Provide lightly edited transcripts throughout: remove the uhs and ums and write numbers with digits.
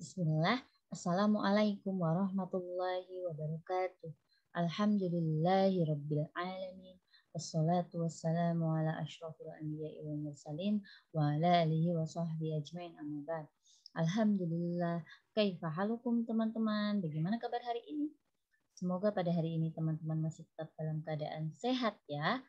Bismillah. Assalamualaikum warahmatullahi wabarakatuh. Alhamdulillahi rabbil alamin. Wassalatu wassalamu ala asyrafil anbiya'i wal mursalin wa ala alihi wa sahbihi ajmain amma ba'd. Alhamdulillah. Kaifa halukum teman-teman? Bagaimana kabar hari ini? Semoga pada hari ini teman-teman masih tetap dalam keadaan sehat ya.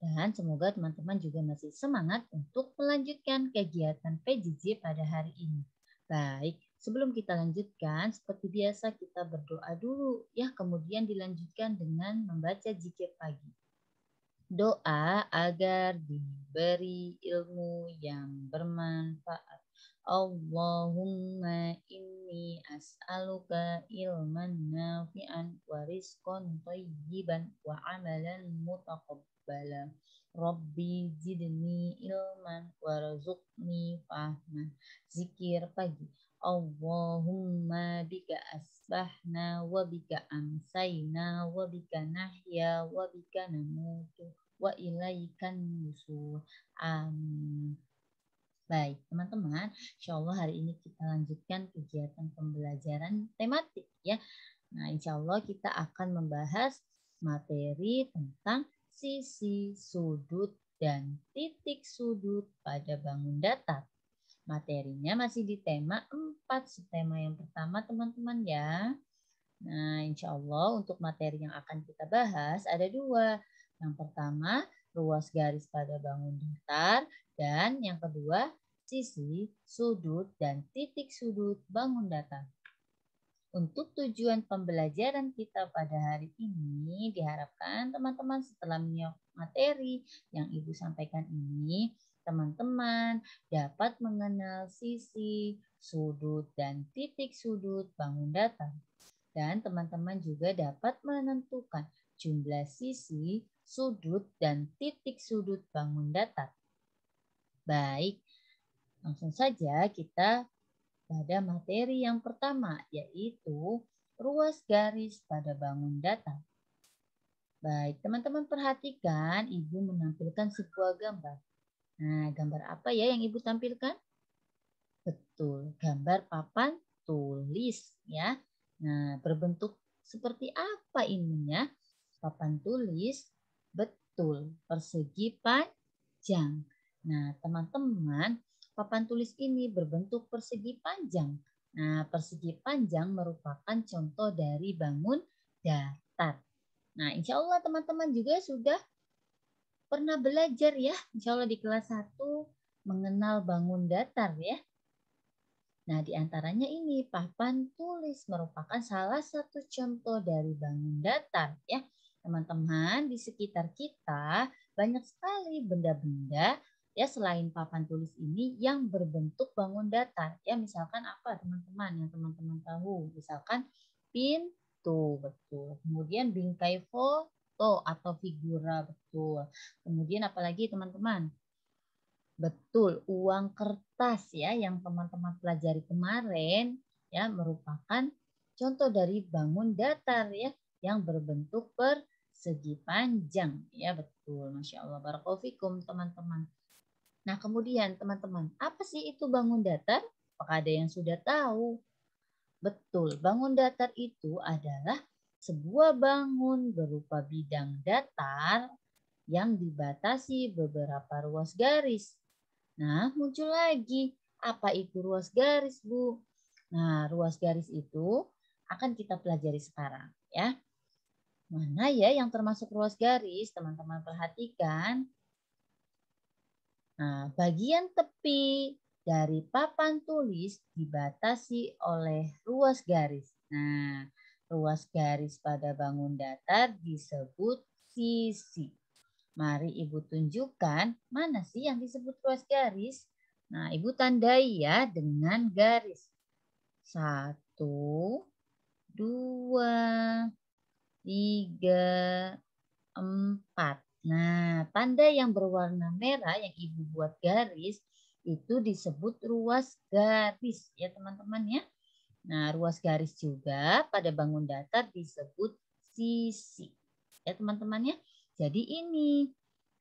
Dan semoga teman-teman juga masih semangat untuk melanjutkan kegiatan PJJ pada hari ini. Baik, sebelum kita lanjutkan, seperti biasa kita berdoa dulu ya, kemudian dilanjutkan dengan membaca zikir pagi. Doa agar diberi ilmu yang bermanfaat. Allahumma inni as'aluka ilman nafi'an wa rizqan thayyiban wa amalan mutaqabbala. Rabbi zidni ilman warzuqni fahman. Zikir pagi. Allahumma bika asbahna wa bika amsayna wa bika nahya wa bika namutu wa ilaikan nusur. Amin. Baik, teman-teman, insya Allah hari ini kita lanjutkan kegiatan pembelajaran tematik ya. Nah, insya Allah kita akan membahas materi tentang sisi, sudut, dan titik sudut pada bangun datar. Materinya masih di tema 4, tema yang pertama teman-teman ya. Nah, insya Allah untuk materi yang akan kita bahas ada 2. Yang pertama, ruas garis pada bangun datar. Dan yang kedua, sisi, sudut, dan titik sudut bangun datar. Untuk tujuan pembelajaran kita pada hari ini, diharapkan teman-teman setelah menyimak materi yang Ibu sampaikan ini, teman-teman dapat mengenal sisi, sudut, dan titik sudut bangun datar. Dan teman-teman juga dapat menentukan jumlah sisi, sudut, dan titik sudut bangun datar. Baik, langsung saja kita pada materi yang pertama, yaitu ruas garis pada bangun datar. Baik, teman-teman perhatikan, Ibu menampilkan sebuah gambar. Nah, gambar apa ya yang Ibu tampilkan? Betul, gambar papan tulis ya. Nah, berbentuk seperti apa ininya? Papan tulis, betul, persegi panjang. Nah, teman-teman, papan tulis ini berbentuk persegi panjang. Nah, persegi panjang merupakan contoh dari bangun datar. Nah, insya Allah teman-teman juga sudah pernah belajar ya, insya Allah di kelas 1 mengenal bangun datar ya. Nah, diantaranya ini papan tulis merupakan salah satu contoh dari bangun datar ya. Teman-teman, di sekitar kita banyak sekali benda-benda ya selain papan tulis ini yang berbentuk bangun datar. Ya, misalkan apa teman-teman yang teman-teman tahu? Misalkan pintu, betul. Kemudian bingkai foto atau figura, betul. Kemudian apalagi teman-teman? Betul, uang kertas ya yang teman-teman pelajari kemarin ya merupakan contoh dari bangun datar ya yang berbentuk persegi panjang ya, betul. Masya Allah, barakallahu fikum teman-teman. Nah, kemudian teman-teman, apa sih itu bangun datar? Apakah ada yang sudah tahu? Betul, bangun datar itu adalah sebuah bangun berupa bidang datar yang dibatasi beberapa ruas garis. Nah, muncul lagi. Apa itu ruas garis, Bu? Nah, ruas garis itu akan kita pelajari sekarang, ya. Mana ya yang termasuk ruas garis? Teman-teman perhatikan. Nah, bagian tepi dari papan tulis dibatasi oleh ruas garis. Nah, ruas garis pada bangun datar disebut sisi. Mari Ibu tunjukkan mana sih yang disebut ruas garis. Nah, Ibu tandai ya dengan garis. 1, 2, 3, 4. Nah, tanda yang berwarna merah yang Ibu buat garis itu disebut ruas garis ya teman-teman ya. Nah, ruas garis juga pada bangun datar disebut sisi. Ya teman-teman ya. Jadi ini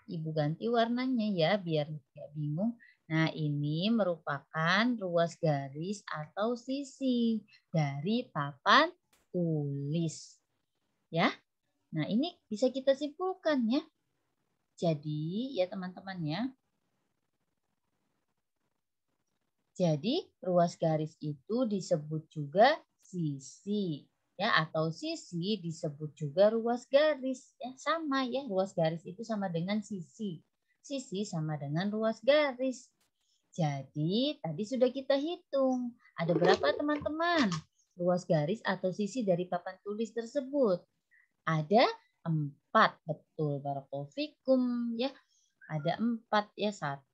Ibu ganti warnanya ya biar tidak bingung. Nah, ini merupakan ruas garis atau sisi dari papan tulis. Ya. Nah, ini bisa kita simpulkan ya. Jadi, ya teman-teman ya. Jadi, ruas garis itu disebut juga sisi. Ya, atau sisi disebut juga ruas garis. Ya, sama ya, ruas garis itu sama dengan sisi. Sisi sama dengan ruas garis. Jadi, tadi sudah kita hitung. Ada berapa teman-teman? Ruas garis atau sisi dari papan tulis tersebut. Ada 4. Betul, barakallahu fikum ya. Ada 4 ya. 1,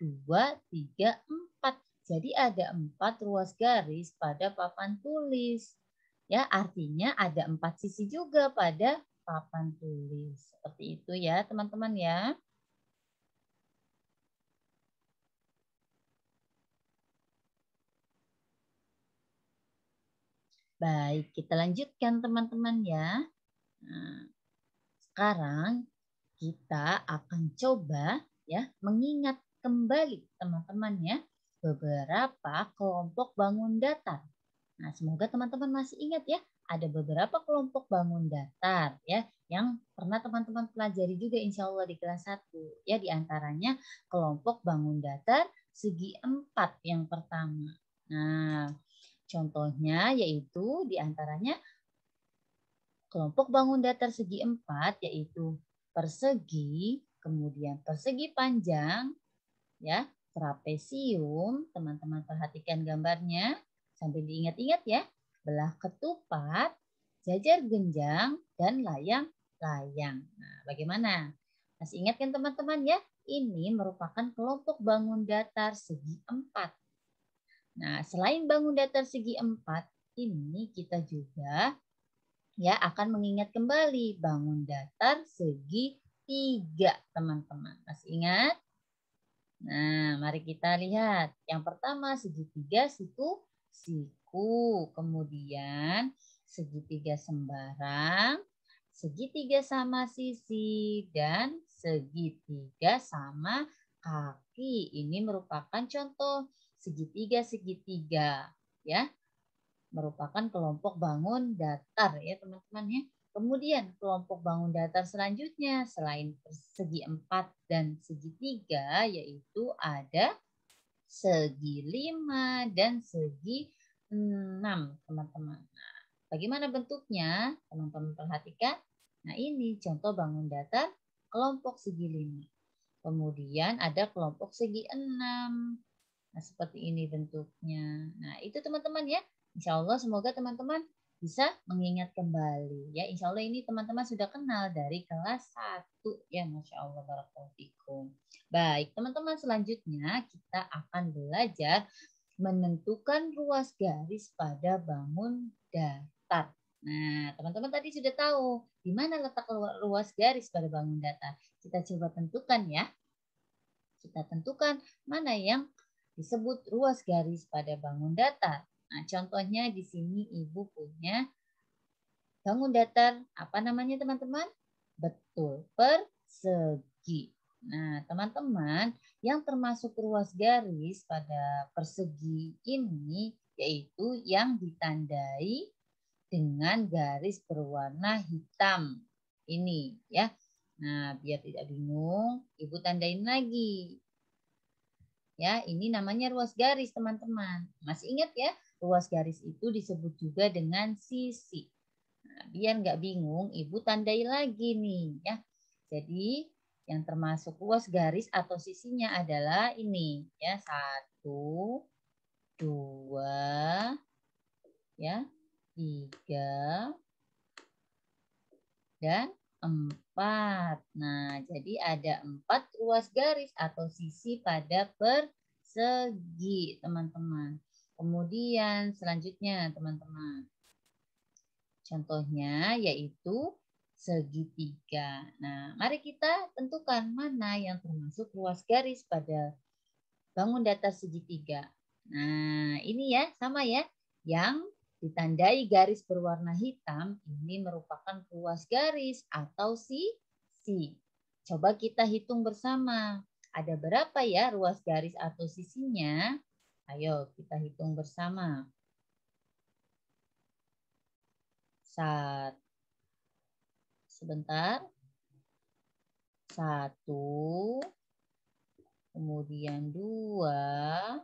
2, 3, 4. Jadi ada 4 ruas garis pada papan tulis. Ya, artinya ada 4 sisi juga pada papan tulis. Seperti itu ya, teman-teman ya. Baik, kita lanjutkan teman-teman ya. Nah, sekarang kita akan coba ya mengingat kembali teman-teman ya beberapa kelompok bangun datar. Nah, semoga teman-teman masih ingat ya, ada beberapa kelompok bangun datar ya yang pernah teman-teman pelajari juga insya Allah di kelas 1. Ya, diantaranya kelompok bangun datar segi 4 yang pertama. Nah, contohnya yaitu diantaranya kelompok bangun datar segi 4 yaitu persegi, kemudian persegi panjang, ya, trapesium, teman-teman perhatikan gambarnya sambil diingat-ingat ya, belah ketupat, jajar genjang, dan layang-layang. Nah, bagaimana? Masih ingat kan teman-teman ya? Ini merupakan kelompok bangun datar segi 4. Nah, selain bangun datar segi 4, ini kita juga ya akan mengingat kembali bangun datar segi 3, teman-teman. Masih ingat? Nah, mari kita lihat. Yang pertama segitiga siku, kemudian segitiga sembarang, segitiga sama sisi, dan segitiga sama kaki. Ini merupakan contoh segitiga-segitiga ya, merupakan kelompok bangun datar ya teman-teman ya. Kemudian kelompok bangun datar selanjutnya selain segi 4 dan segitiga yaitu ada segi 5 dan segi 6 teman-teman. Nah, bagaimana bentuknya? Teman-teman perhatikan. Nah, ini contoh bangun datar kelompok segi 5. Kemudian ada kelompok segi 6. Nah, seperti ini bentuknya. Nah, itu teman-teman ya. Insya Allah semoga teman-teman bisa mengingat kembali. Ya, insya Allah ini teman-teman sudah kenal dari kelas 1. Ya, Masya Allah, barakallahu fikum. Baik, teman-teman selanjutnya kita akan belajar menentukan ruas garis pada bangun datar. Nah, teman-teman tadi sudah tahu di mana letak ruas garis pada bangun datar. Kita coba tentukan ya. Kita tentukan mana yang disebut ruas garis pada bangun datar. Nah, contohnya di sini Ibu punya bangun datar, apa namanya teman-teman? Betul, persegi. Nah, teman-teman, yang termasuk ruas garis pada persegi ini yaitu yang ditandai dengan garis berwarna hitam. Ini ya. Nah, biar tidak bingung, Ibu tandain lagi. Ya, ini namanya ruas garis, teman-teman. Masih ingat ya, ruas garis itu disebut juga dengan sisi. Nah, biar nggak bingung, Ibu tandai lagi nih ya. Jadi, yang termasuk ruas garis atau sisinya adalah ini ya, 1, 2, ya, 3, dan 4. Nah, jadi ada 4 ruas garis atau sisi pada persegi, teman-teman. Kemudian selanjutnya, teman-teman. Contohnya yaitu segitiga. Nah, mari kita tentukan mana yang termasuk ruas garis pada bangun datar segitiga. Nah, ini ya, sama ya. Yang ditandai garis berwarna hitam ini merupakan ruas garis atau sisi. Coba kita hitung bersama. Ada berapa ya ruas garis atau sisinya? Ayo kita hitung bersama. Sebentar. 1, kemudian 2,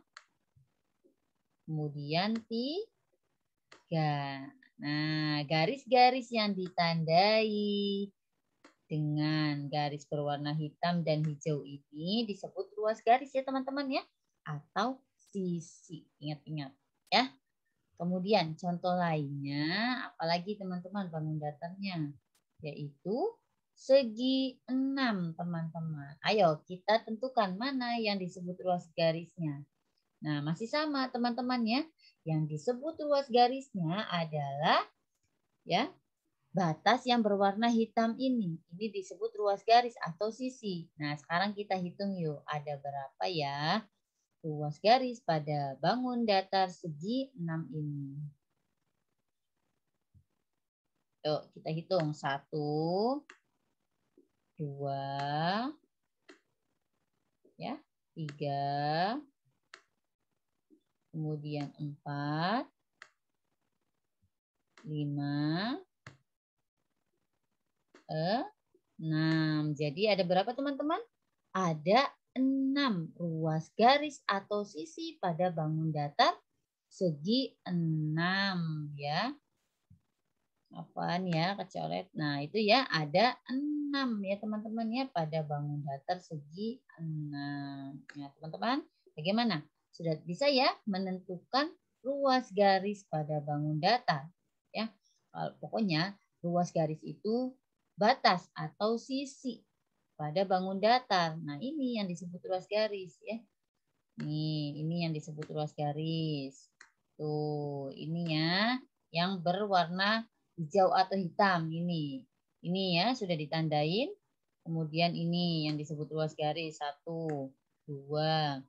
kemudian 3. Nah, garis-garis yang ditandai dengan garis berwarna hitam dan hijau ini disebut ruas garis ya teman-teman ya, atau sisi. Ingat-ingat ya. Kemudian contoh lainnya, apalagi teman-teman bangun datarnya, yaitu segi 6 teman-teman. Ayo kita tentukan mana yang disebut ruas garisnya. Nah, masih sama teman-teman ya. Yang disebut ruas garisnya adalah ya batas yang berwarna hitam ini. Ini disebut ruas garis atau sisi. Nah, sekarang kita hitung yuk. Ada berapa ya ruas garis pada bangun datar segi 6 ini. Yuk, kita hitung. 1, 2, ya, 3, kemudian 4, 5, 6. Jadi ada berapa teman-teman? Ada 6 ruas garis atau sisi pada bangun datar segi 6 ya. Apaan ya kecoret? Nah itu ya ada 6 ya teman-teman ya pada bangun datar segi 6. Ya teman-teman bagaimana? Sudah bisa ya menentukan ruas garis pada bangun datar ya. Pokoknya ruas garis itu batas atau sisi pada bangun datar. Nah ini yang disebut ruas garis ya. Nih ini yang disebut ruas garis. Tuh ini ya yang berwarna hijau atau hitam ini. Ini ya sudah ditandain. Kemudian ini yang disebut ruas garis 1, 2,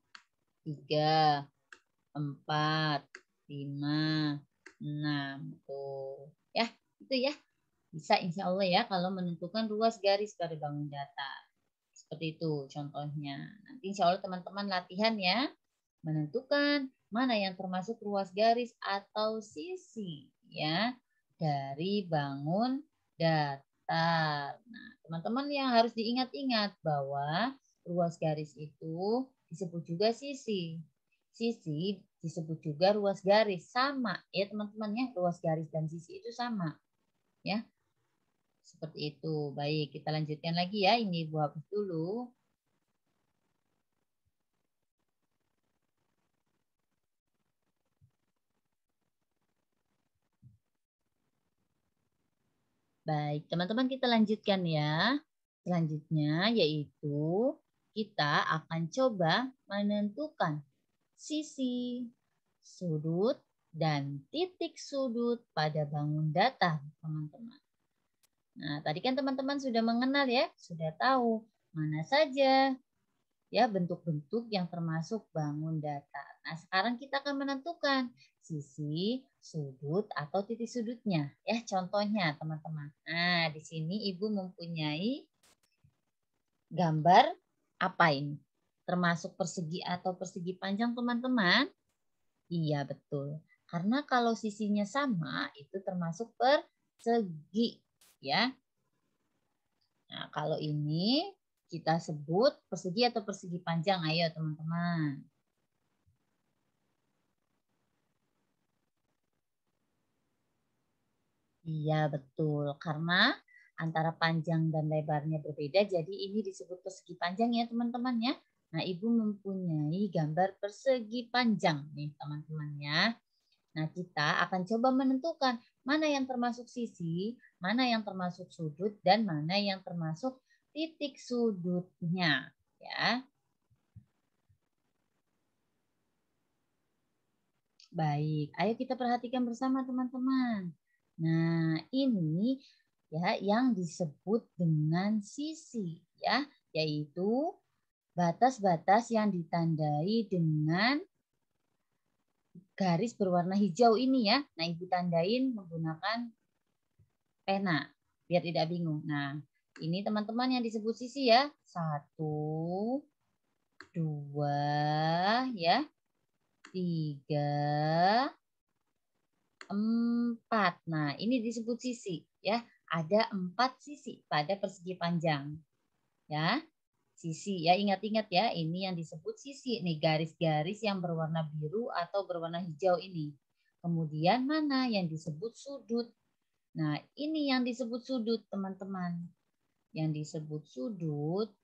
3, 4, 5, 6. Tuh ya itu ya. Bisa insya Allah ya kalau menentukan ruas garis pada bangun datar. Seperti itu contohnya. Nanti insya Allah teman-teman latihan ya. Menentukan mana yang termasuk ruas garis atau sisi ya dari bangun datar. Nah, teman-teman yang harus diingat-ingat bahwa ruas garis itu disebut juga sisi. Sisi disebut juga ruas garis. Sama ya teman-teman ya, ruas garis dan sisi itu sama. Ya, seperti itu. Baik, kita lanjutkan lagi ya. Ini Ibu hapus dulu. Baik, teman-teman kita lanjutkan ya. Selanjutnya yaitu kita akan coba menentukan sisi, sudut, dan titik sudut pada bangun datar, teman-teman. Nah, tadi kan teman-teman sudah mengenal ya, sudah tahu mana saja ya bentuk-bentuk yang termasuk bangun datar. Nah, sekarang kita akan menentukan sisi, sudut, atau titik sudutnya. Ya, contohnya teman-teman. Nah, di sini Ibu mempunyai gambar apa ini? Termasuk persegi atau persegi panjang teman-teman? Iya, betul. Karena kalau sisinya sama, itu termasuk persegi. Ya. Nah, kalau ini kita sebut persegi atau persegi panjang. Ayo teman-teman. Iya, betul. Karena antara panjang dan lebarnya berbeda, jadi ini disebut persegi panjang ya teman-teman ya. Nah, Ibu mempunyai gambar persegi panjang nih teman-teman ya. Nah, kita akan coba menentukan mana yang termasuk sisi, mana yang termasuk sudut, dan mana yang termasuk titik sudutnya. Ya, baik. Ayo kita perhatikan bersama teman-teman. Nah, ini ya yang disebut dengan sisi ya, yaitu batas-batas yang ditandai dengan garis berwarna hijau ini ya. Nah, Ibu tandain menggunakan pena biar tidak bingung. Nah, ini teman-teman yang disebut sisi ya. 1, 2, ya, 3, 4. Nah, ini disebut sisi, ya. Ada 4 sisi pada persegi panjang, ya. Sisi, ya, ingat-ingat ya, ini yang disebut sisi nih, garis-garis yang berwarna biru atau berwarna hijau ini. Kemudian mana yang disebut sudut? Nah, ini yang disebut sudut, teman-teman. Yang disebut sudut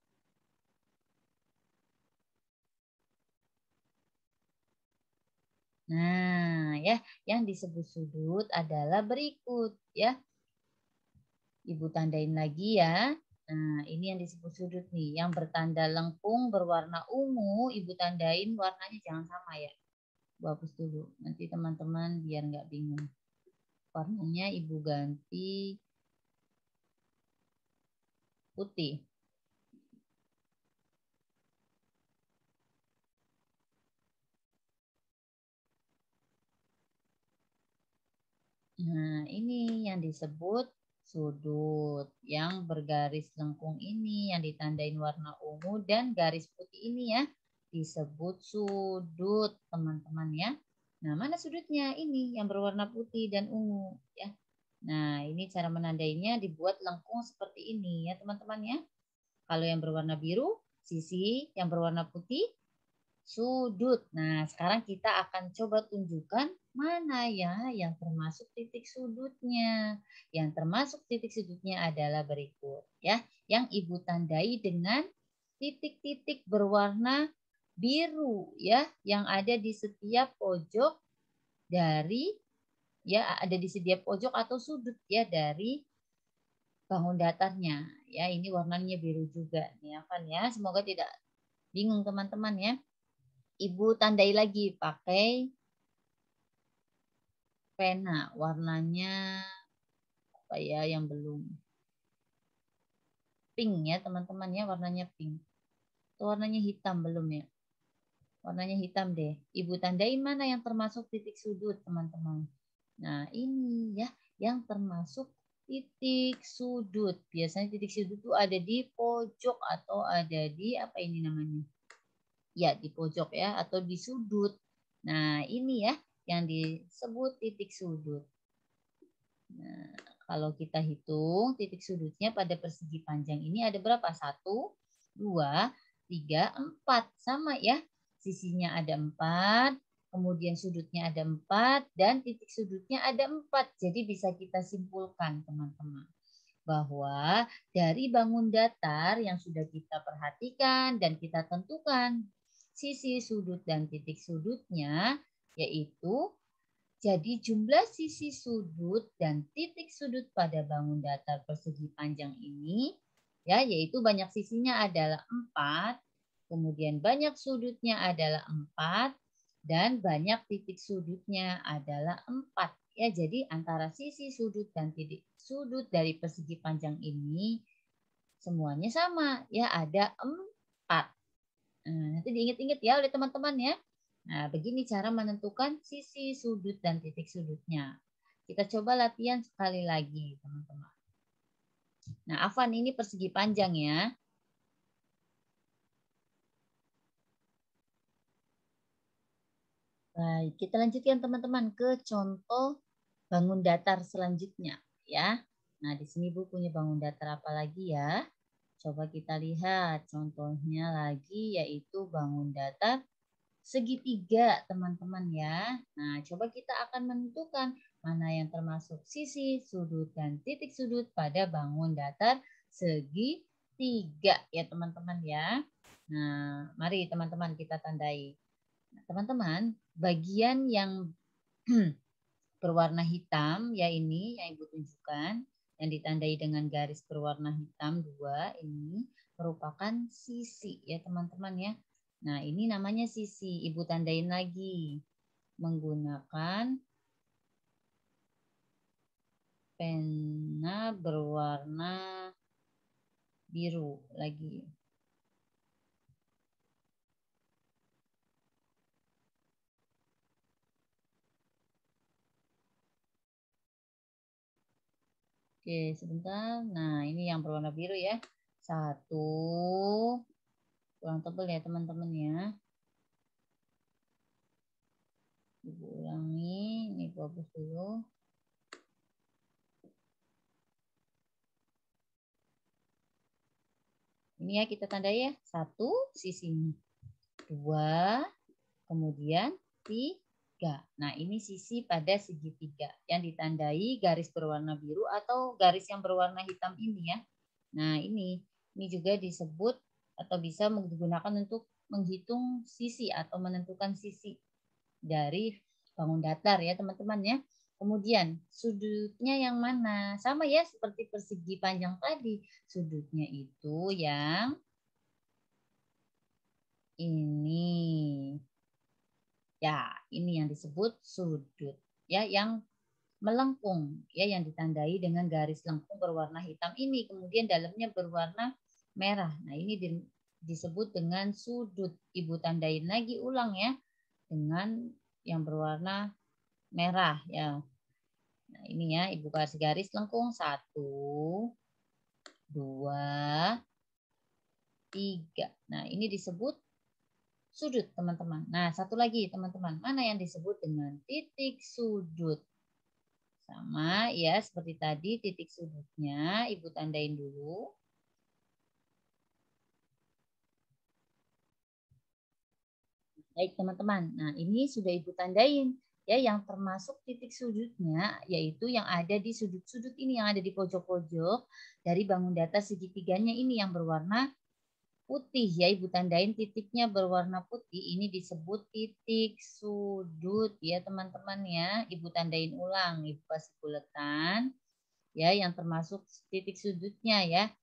nah, ya, yang disebut sudut adalah berikut, ya. Ibu tandain lagi ya. Nah, ini yang disebut sudut nih, yang bertanda lengkung berwarna ungu, Ibu tandain warnanya jangan sama ya. Ibu hapus dulu, nanti teman-teman biar nggak bingung. Warnanya Ibu ganti putih. Nah, ini yang disebut sudut. Yang bergaris lengkung ini yang ditandain warna ungu dan garis putih ini ya disebut sudut, teman-teman ya. Nah, mana sudutnya? Ini yang berwarna putih dan ungu ya. Nah, ini cara menandainya dibuat lengkung seperti ini ya, teman-teman ya. Kalau yang berwarna biru, sisi, yang berwarna putih, sudut. Nah, sekarang kita akan coba tunjukkan mana ya yang termasuk titik sudutnya. Yang termasuk titik sudutnya adalah berikut ya, yang Ibu tandai dengan titik-titik berwarna biru ya, yang ada di setiap pojok dari ya ada di setiap pojok atau sudut ya dari bangun datarnya. Ya, ini warnanya biru juga nih ya kan ya. Semoga tidak bingung teman-teman ya. Ibu tandai lagi pakai pena. Warnanya apa ya yang belum pink ya teman-teman ya. Warnanya pink. Itu warnanya hitam belum ya. Warnanya hitam deh. Ibu tandai mana yang termasuk titik sudut teman-teman. Nah ini ya yang termasuk titik sudut. Biasanya titik sudut itu ada di pojok atau ada di apa ini namanya. Ya di pojok ya atau di sudut. Nah ini ya yang disebut titik sudut. Nah, kalau kita hitung titik sudutnya pada persegi panjang ini ada berapa? 1, 2, 3, 4. Sama ya. Sisinya ada 4, kemudian sudutnya ada 4, dan titik sudutnya ada 4. Jadi bisa kita simpulkan teman-teman bahwa dari bangun datar yang sudah kita perhatikan dan kita tentukan sisi sudut dan titik sudutnya yaitu jadi jumlah sisi sudut dan titik sudut pada bangun datar persegi panjang ini ya yaitu banyak sisinya adalah 4, kemudian banyak sudutnya adalah 4 dan banyak titik sudutnya adalah 4. Ya, jadi antara sisi sudut dan titik sudut dari persegi panjang ini semuanya sama ya ada 4. Nah, nanti diingat-ingat ya oleh teman-teman ya. Nah, begini cara menentukan sisi sudut dan titik sudutnya. Kita coba latihan sekali lagi, teman-teman. Nah, Afan ini persegi panjang ya. Baik, kita lanjutkan teman-teman ke contoh bangun datar selanjutnya ya. Nah, di sini Bu punya bangun datar apa lagi ya? Coba kita lihat contohnya lagi yaitu bangun datar segitiga teman-teman ya. Nah, coba kita akan menentukan mana yang termasuk sisi, sudut, dan titik sudut pada bangun datar segitiga ya teman-teman ya. Nah, mari teman-teman kita tandai. Nah, teman-teman, bagian yang berwarna hitam ya ini yang Ibu tunjukkan yang ditandai dengan garis berwarna hitam 2 ini merupakan sisi ya teman-teman ya. Nah, ini namanya sisi. Ibu tandain lagi menggunakan pena berwarna biru lagi. Oke, sebentar. Nah, ini yang berwarna biru ya. 1, kurang Jangan tebal ya teman-teman ya. Ibu ulangi, ini Ibu hapus dulu. Ini ya kita tandai ya, 1 sisinya, 2, kemudian 3. Nah ini sisi pada segitiga yang ditandai garis berwarna biru atau garis yang berwarna hitam ini ya. Nah ini juga disebut atau bisa digunakan untuk menghitung sisi atau menentukan sisi dari bangun datar ya teman-teman ya. Kemudian sudutnya yang mana? Sama ya seperti persegi panjang tadi. Sudutnya itu yang ini. Ya, ini yang disebut sudut. Ya, yang melengkung ya, yang ditandai dengan garis lengkung berwarna hitam ini. Kemudian dalamnya berwarna merah. Nah, ini disebut dengan sudut. Ibu tandain lagi ulang ya dengan yang berwarna merah ya. Nah, ini ya, Ibu kasih garis lengkung 1, 2, 3. Nah, ini disebut sudut, teman-teman. Nah, satu lagi, teman-teman. Mana yang disebut dengan titik sudut? Sama ya, seperti tadi titik sudutnya Ibu tandain dulu. Baik, teman-teman. Nah, ini sudah Ibu tandain. Ya, yang termasuk titik sudutnya yaitu yang ada di sudut-sudut ini, yang ada di pojok-pojok dari bangun datar segitiganya ini yang berwarna putih ya, Ibu tandain titiknya berwarna putih, ini disebut titik sudut ya teman-teman ya. Ibu tandain ulang, Ibu kasih buletan ya yang termasuk titik sudutnya ya.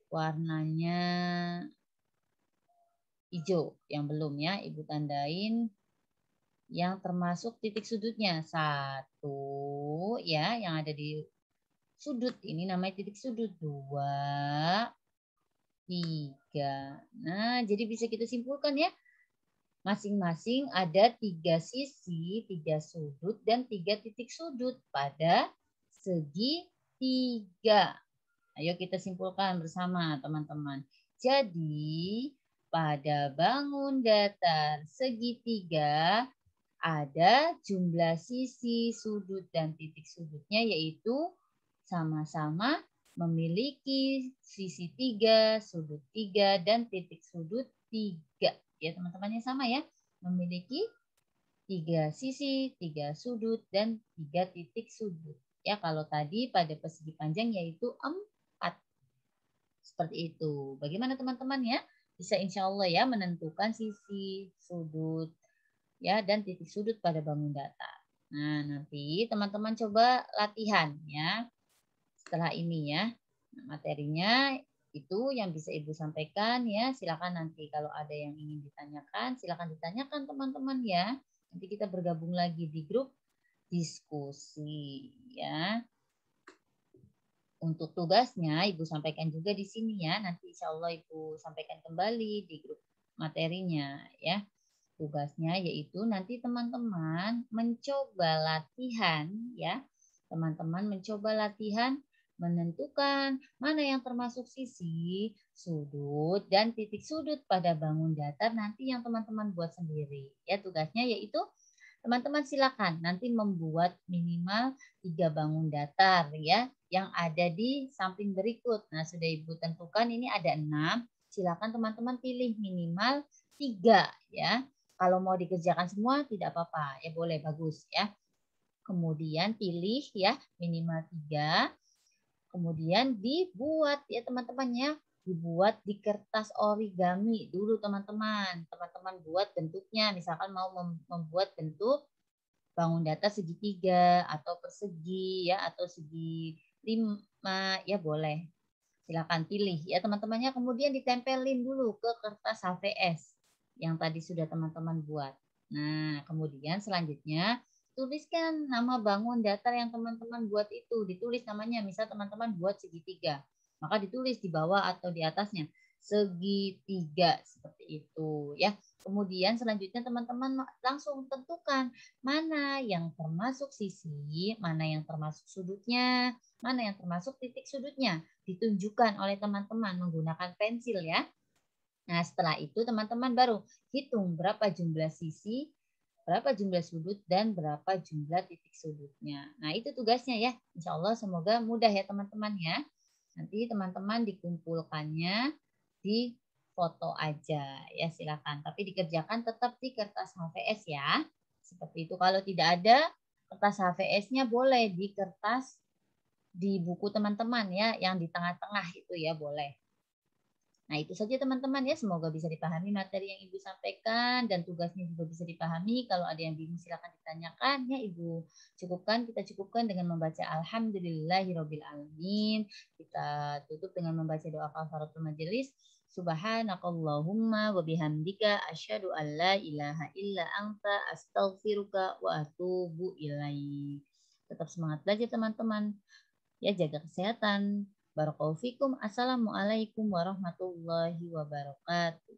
Warnanya hijau, yang belum ya Ibu tandain yang termasuk titik sudutnya 1 ya, yang ada di sudut ini namanya titik sudut. 2, 3. Nah, jadi bisa kita simpulkan ya. Masing-masing ada 3 sisi, 3 sudut, dan 3 titik sudut pada segitiga. Ayo kita simpulkan bersama teman-teman. Jadi pada bangun datar segitiga ada jumlah sisi, sudut, dan titik sudutnya yaitu sama-sama memiliki sisi 3, sudut 3, dan titik sudut 3. Ya teman-temannya sama ya. Memiliki 3 sisi, 3 sudut, dan 3 titik sudut. Ya kalau tadi pada persegi panjang yaitu 4. Seperti itu. Bagaimana teman-teman ya? Bisa insya Allah ya menentukan sisi, sudut, ya dan titik sudut pada bangun datar. Nah, nanti teman-teman coba latihan ya. Setelah ini ya. Nah, materinya itu yang bisa Ibu sampaikan ya. Silakan nanti kalau ada yang ingin ditanyakan, silakan ditanyakan teman-teman ya. Nanti kita bergabung lagi di grup diskusi ya. Untuk tugasnya Ibu sampaikan juga di sini ya. Nanti insya Allah Ibu sampaikan kembali di grup materinya ya. Tugasnya yaitu nanti teman-teman mencoba latihan ya. Teman-teman mencoba latihan menentukan mana yang termasuk sisi, sudut, dan titik sudut pada bangun datar nanti yang teman-teman buat sendiri. Ya, tugasnya yaitu teman-teman silakan nanti membuat minimal 3 bangun datar ya yang ada di samping berikut. Nah, sudah Ibu tentukan ini ada 6. Silakan teman-teman pilih minimal 3 ya. Kalau mau dikerjakan semua tidak apa-apa, ya boleh, bagus ya. Kemudian pilih ya minimal 3. Kemudian dibuat ya teman-teman ya. Dibuat di kertas origami dulu teman-teman. Teman-teman buat bentuknya, misalkan mau membuat bentuk bangun datar segitiga atau persegi ya atau segi 5 ya boleh. Silakan pilih ya teman-temannya, kemudian ditempelin dulu ke kertas HVS yang tadi sudah teman-teman buat. Nah, kemudian selanjutnya tuliskan nama bangun datar yang teman-teman buat itu. Ditulis namanya, misal teman-teman buat segitiga. Maka ditulis di bawah atau di atasnya segitiga seperti itu ya. Kemudian selanjutnya teman-teman langsung tentukan mana yang termasuk sisi, mana yang termasuk sudutnya, mana yang termasuk titik sudutnya. Ditunjukkan oleh teman-teman menggunakan pensil ya. Nah, setelah itu teman-teman baru hitung berapa jumlah sisi, berapa jumlah sudut, dan berapa jumlah titik sudutnya. Nah, itu tugasnya ya. Insya Allah semoga mudah ya teman-teman ya. Nanti teman-teman dikumpulkannya di foto aja ya silakan. Tapi dikerjakan tetap di kertas HVS ya. Seperti itu. Kalau tidak ada kertas HVS-nya boleh di kertas di buku teman-teman ya, yang di tengah-tengah itu ya boleh. Nah, itu saja teman-teman ya. Semoga bisa dipahami materi yang Ibu sampaikan dan tugasnya juga bisa dipahami. Kalau ada yang bingung silakan ditanyakan ya Ibu. Kita cukupkan dengan membaca Alhamdulillahirabbil alamin. Kita tutup dengan membaca doa kafaratul majelis. Subhanakallahumma wa bihamdika asyhadu an la ilaha illa anta astaghfiruka wa atubu ilaik. Tetap semangat belajar teman-teman. Ya, jaga kesehatan. Barakallahu fikum. Assalamualaikum warahmatullahi wabarakatuh.